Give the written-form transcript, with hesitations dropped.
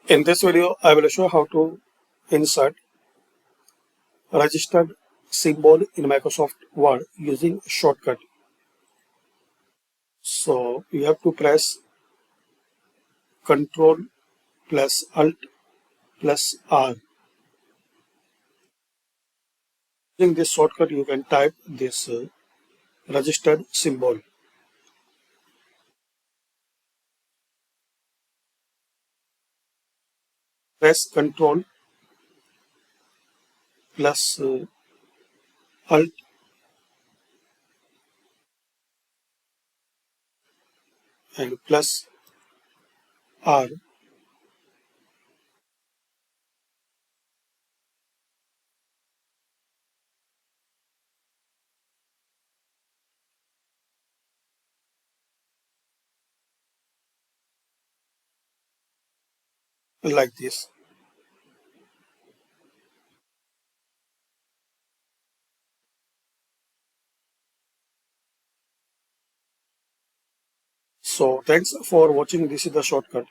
In this video, I will show how to insert registered symbol in Microsoft Word using shortcut. So you have to press Ctrl plus Alt plus R. Using this shortcut, you can type this registered symbol. Press Ctrl plus Alt and plus R. Like this. So thanks for watching. This is the shortcut.